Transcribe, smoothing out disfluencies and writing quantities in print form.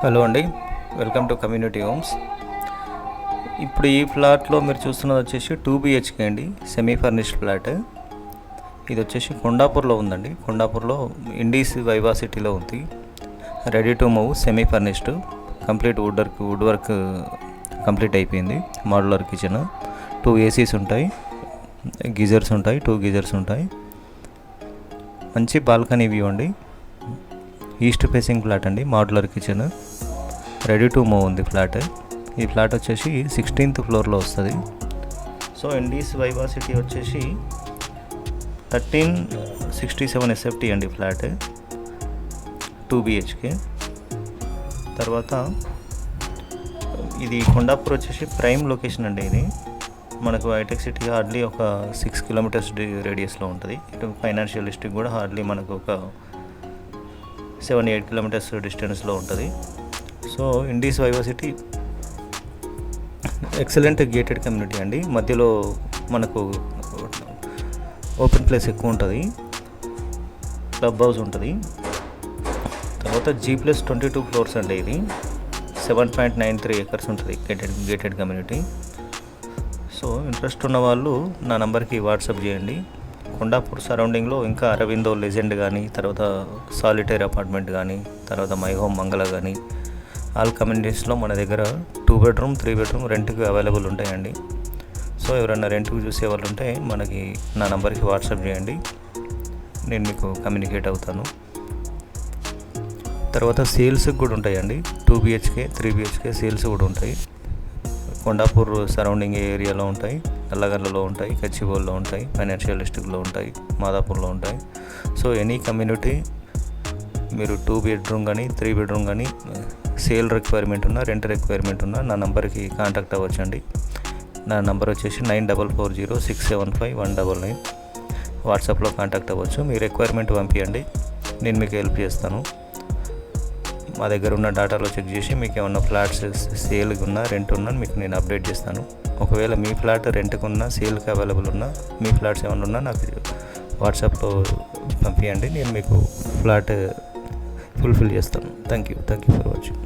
Hello అండి, welcome to community homes. ఇప్పుడు ఈ ఫ్లాట్లో మీరు చూస్తున్నది వచ్చేసి 2 BHK అండి, సెమీ ఫర్నిష్డ్ ఫ్లాట్. ఇది వచ్చేసి కొండాపూర్లో ఉందండి. కొండాపూర్లో ఇండీస్ వైవా సిటీలో ఉంది. Ready to move, semi furnished, complete wood work complete అయిపోయింది. మోడ్యులర్ కిచెన్, 2 ACs ఉంటాయి, గీజర్స్ ఉంటాయి, 2 గీజర్స్ ఉంటాయి. మంచి బాల్కనీ వ్యూ అండి. ఈస్ట్ ఫేసింగ్ ఫ్లాట్ అండి, modular kitchen, ready to move ఉంది ఫ్లాట్. ఈ ఫ్లాట్ వచ్చేసి 16th ఫ్లోర్లో వస్తుంది. సో ఇండీస్ వైవా సిటీ వచ్చేసి 1367 SFT అండి ఫ్లాట్, 2 BHK. తర్వాత ఇది కొండాపూర్ వచ్చేసి ప్రైమ్ లొకేషన్ అండి. ఇది మనకు హైటెక్ సిటీ హార్డ్లీ ఒక 6 kilometers రేడియస్లో ఉంటుంది. ఇటు ఫైనాన్షియల్ డిస్ట్రిక్ట్ కూడా హార్డ్లీ మనకు ఒక 7-8 kilometers డిస్టెన్స్లో ఉంటుంది. So Indies viva city excellent gated community అండి. మధ్యలో మనకు ఓపెన్ ప్లేస్ ఎక్కువ ఉంటుంది, క్లబ్ హౌస్ ఉంటుంది. తర్వాత G+22 floors అండి. ఇది 7.93 acres ఉంటుంది, గేటెడ్ కమ్యూనిటీ. సో ఇంట్రెస్ట్ ఉన్న వాళ్ళు నా నెంబర్కి వాట్సాప్ చేయండి. కొండాపూర్ సరౌండింగ్లో ఇంకా అరవిందో లెజెండ్ కానీ, తర్వాత సాలిటైర్ అపార్ట్మెంట్ కానీ, తర్వాత మై హోమ్ మంగళ కానీ, ఆల్ కమ్యూనిటీస్లో మన దగ్గర 2 bedroom 3 bedroom రెంట్కి అవైలబుల్ ఉంటాయండి. సో ఎవరైనా రెంట్కి చూసే వాళ్ళు ఉంటే మనకి నా నెంబర్కి వాట్సాప్ చేయండి, నేను మీకు కమ్యూనికేట్ అవుతాను. తర్వాత సేల్స్కి కూడా ఉంటాయండి. 2 BHK 3 BHK సేల్స్ కూడా ఉంటాయి. కొండాపూర్ సరౌండింగ్ ఏరియాలో ఉంటాయి, నల్లగండ్లలో ఉంటాయి, కచ్చిబోల్లో ఉంటాయి, ఫైనాన్షియల్ డిస్ట్రిక్ట్లో ఉంటాయి, మాదాపూర్లో ఉంటాయి. సో ఎనీ కమ్యూనిటీ మీరు 2 bedroom కానీ 3 bedroom కానీ సేల్ రిక్వైర్మెంట్ ఉన్నా, రెంట్ రిక్వైర్మెంట్ ఉన్నా నా నెంబర్కి కాంటాక్ట్ అవ్వచ్చండి. నా నెంబర్ వచ్చేసి 9440675199. వాట్సాప్లో కాంటాక్ట్ అవ్వచ్చు. మీ రిక్వైర్మెంట్ పంపించండి, నేను మీకు హెల్ప్ చేస్తాను. మా దగ్గర ఉన్న డేటాలో చెక్ చేసి మీకు ఏమన్నా ఫ్లాట్స్ సేల్కి ఉన్నా, రెంట్ ఉన్నా మీకు నేను అప్డేట్ చేస్తాను. ఒకవేళ మీ ఫ్లాట్ రెంట్కి ఉన్నా, సేల్కి అవైలబుల్ ఉన్నా, మీ ఫ్లాట్స్ ఏమన్నా ఉన్నా నాకు వాట్సాప్లో పంపించండి, నేను మీకు ఫ్లాట్ ఫుల్ఫిల్ చేస్తాను. Thank you for watching.